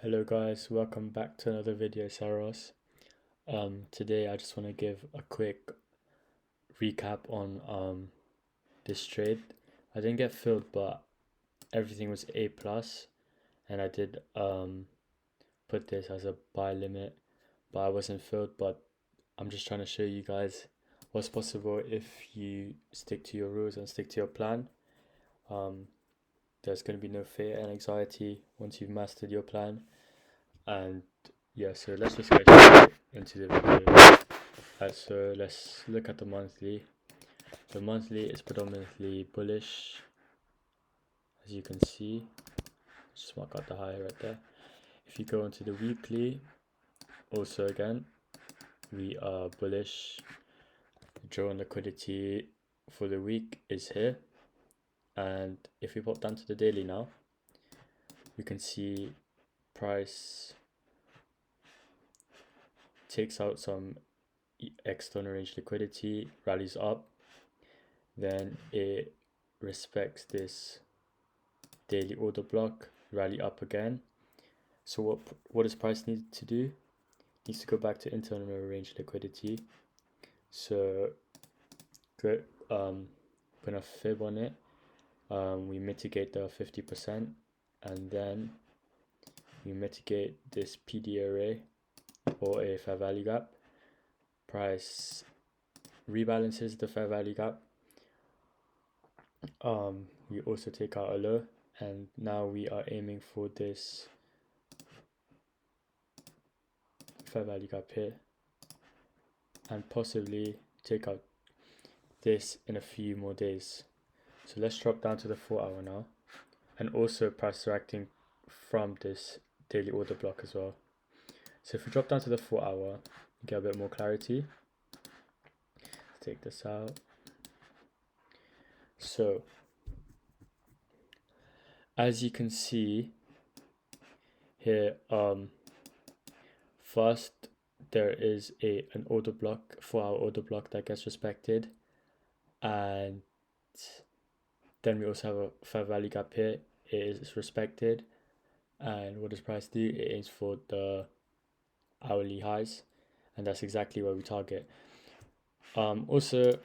Hello guys, welcome back to another video, Saros. Today I just want to give a quick recap on this trade. I didn't get filled, but everything was A plus, and I did put this as a buy limit, but I wasn't filled. But I'm just trying to show you guys what's possible if you stick to your rules and stick to your plan. There's going to be no fear and anxiety once you've mastered your plan. And yeah, so let's just get straight into the video. So let's look at the monthly. The monthly is predominantly bullish, as you can see. Just mark out the high right there. If you go into the weekly, also again, we are bullish. The draw on liquidity for the week is here. And if we pop down to the daily now, we can see price takes out some external range liquidity, rallies up, then it respects this daily order block, rally up again. So what does price need to do? It needs to go back to internal range liquidity. So put a fib on it. We mitigate the 50%, and then we mitigate this PD array or a fair value gap. Price rebalances the fair value gap. We also take out a low, and now we are aiming for this fair value gap here, and possibly take out this in a few more days. So let's drop down to the 4-hour now, and also price reacting from this daily order block as well. So if we drop down to the 4-hour, you get a bit more clarity. Let's take this out. So as you can see here, first there is an order block, 4-hour order block that gets respected, and then we also have a fair value gap here. It is respected, and what does price do? It aims for the hourly highs, and that's exactly where we target. Also,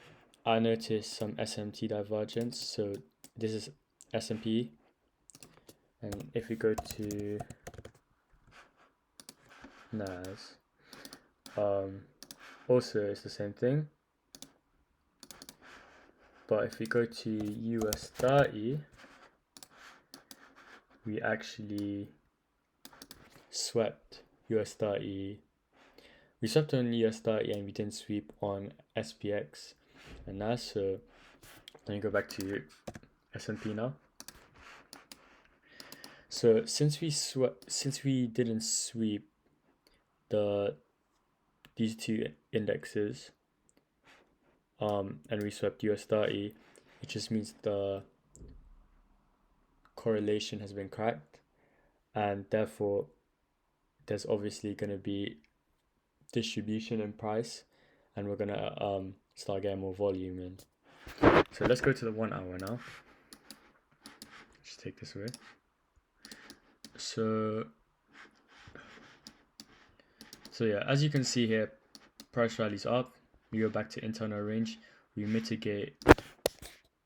I noticed some SMT divergence. So this is S&P, and if we go to NAS, also it's the same thing. But if we go to US 30, we actually swept US 30. We swept on US 30 and we didn't sweep on SPX and NAS. So let me go back to S&P now. So since we didn't sweep these two indexes, and we swept US 30, it just means the correlation has been cracked, and therefore there's obviously going to be distribution in price, and we're going to start getting more volume in. So let's go to the 1-hour now. Just take this away. So yeah, as you can see here, price rallies up, we go back to internal range, we mitigate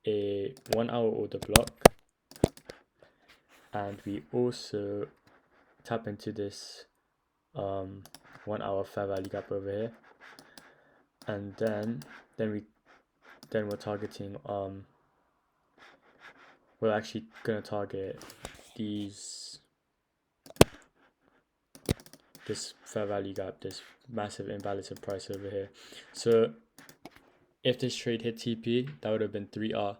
a 1-hour order block, and we also tap into this 1-hour fair value gap over here, and then we're targeting we're actually gonna target this fair value gap, this massive imbalance in price over here. So if this trade hit TP, that would have been 3R,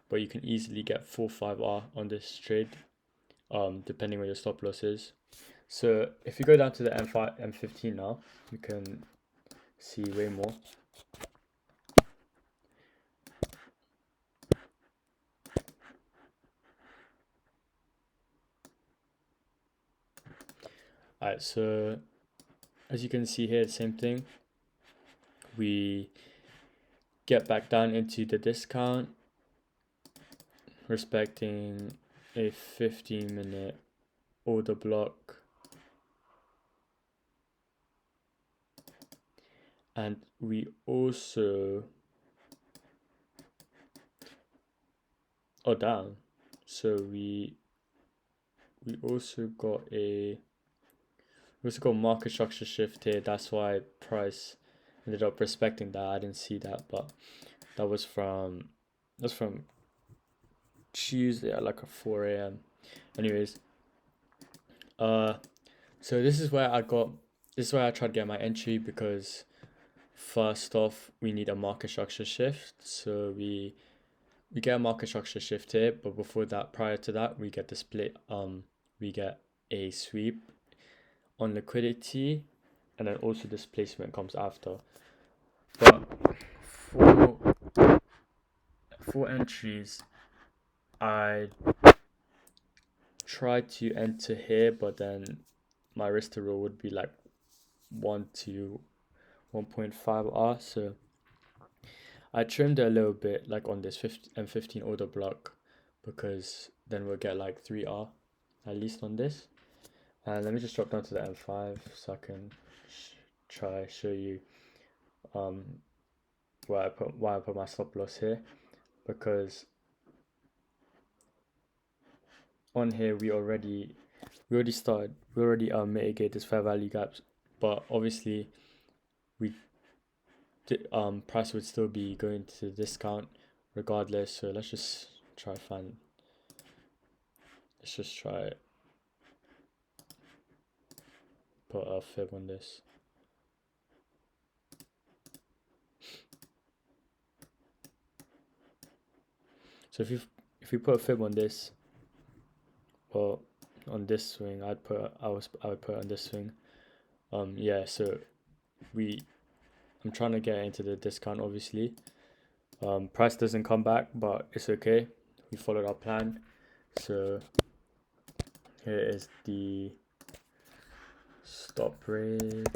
but you can easily get 4-5R on this trade, depending on your stop loss is. So if you go down to the M15 now, you can see way more. Alright, so as you can see here, same thing. We get back down into the discount, respecting a 15-minute order block, and we also down. So we also got market structure shift here. That's why price ended up respecting that. I didn't see that, but that was from Tuesday at like a 4 a.m. Anyways, so this is where I tried to get my entry, because first off we need a market structure shift. So we get a market structure shift here, but before that, prior to that, we get the split. We get a sweep on liquidity, and then also displacement comes after. But for entries, I tried to enter here, but then my risk to reward would be like 1 to 1.5 R. So I trimmed it a little bit, like on this M15 order block, because then we'll get like 3 R at least on this. And let me just drop down to the M5 so I can show you why I put my stop loss here, because on here we already mitigate this fair value gaps, but obviously price would still be going to discount regardless. So let's just try put a fib on this. So if you put a fib on this, well, on this swing, I would put on this swing. Yeah, so I'm trying to get into the discount, obviously. Price doesn't come back, but it's okay. We followed our plan. So here is the stop rate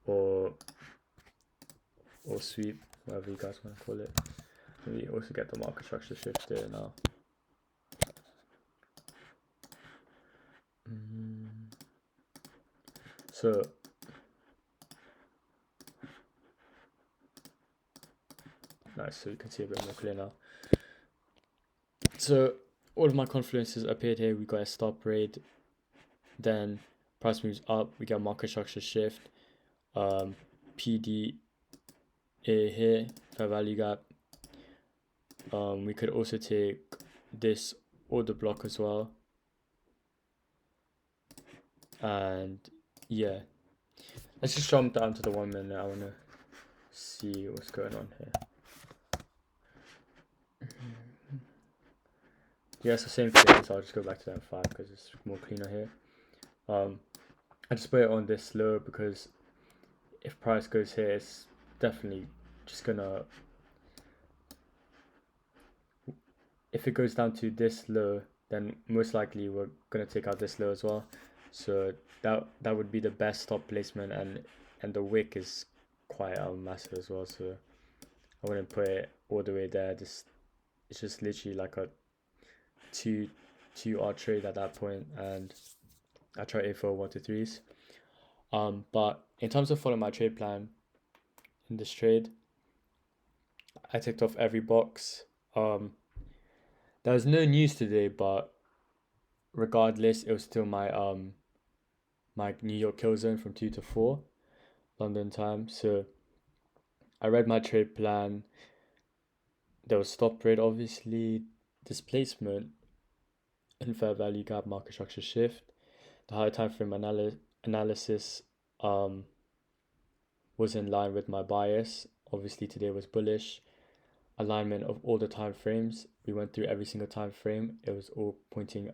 or sweep, whatever you guys want to call it. We also get the market structure shift there now. So nice, so you can see a bit more clear now. So all of my confluences appeared here. We got a stop rate, then price moves up, we get market structure shift, PDA here, fair value gap. We could also take this order block as well, and yeah, let's just jump down to the 1 minute. I want to see what's going on here. Yeah, it's the same thing, so I'll just go back to that 5 because it's more cleaner here. I just put it on this low because if price goes here, it's definitely just gonna, if it goes down to this low, then most likely we're gonna take out this low as well. So that would be the best stop placement, and the wick is quite massive as well, so I wouldn't put it all the way there. It's just literally like a 2R trade at that point, and I try A4 1 to 3s. But in terms of following my trade plan in this trade, I ticked off every box. There was no news today, but regardless, it was still my my New York kill zone from 2 to 4 London time. So I read my trade plan. There was stop rate, obviously, displacement, and fair value gap, market structure shift. The higher time frame analysis was in line with my bias. Obviously today was bullish. Alignment of all the time frames, we went through every single time frame. It was all pointing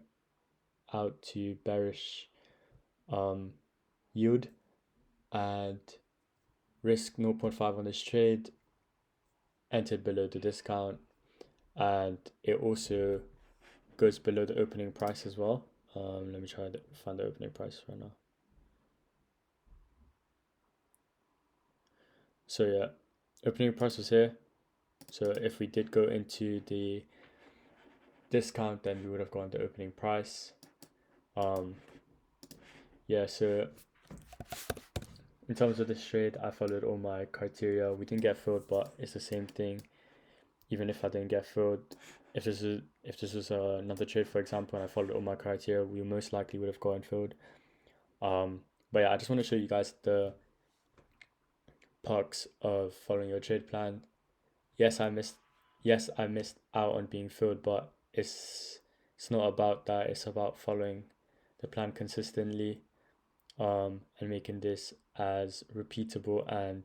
out to bearish yield, and risk 0.5 on this trade, entered below the discount, and it also goes below the opening price as well. Let me try to find the opening price right now. So yeah, opening price was here. So if we did go into the discount, then we would have gone to opening price. Yeah, so in terms of this trade, I followed all my criteria. We didn't get filled, but it's the same thing. Even if I didn't get filled, if this was another trade, for example, and I followed all my criteria, we most likely would have gotten filled. But yeah, I just want to show you guys the perks of following your trade plan. Yes, I missed out on being filled, but it's not about that. It's about following the plan consistently, and making this as repeatable and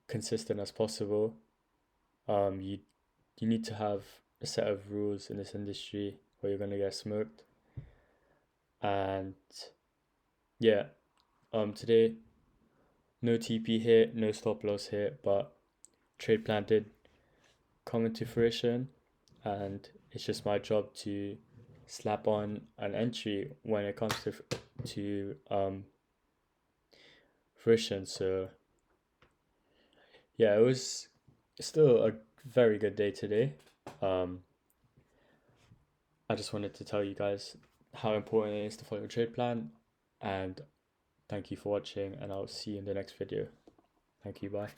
consistent as possible. You need to have a set of rules in this industry or you're gonna get smoked. And yeah, today no TP hit, no stop loss hit, but trade plan did come into fruition, and it's just my job to slap on an entry when it comes to fruition. So yeah, it was still a very good day today. I just wanted to tell you guys how important it is to follow a trade plan, and thank you for watching, and I'll see you in the next video. Thank you, bye.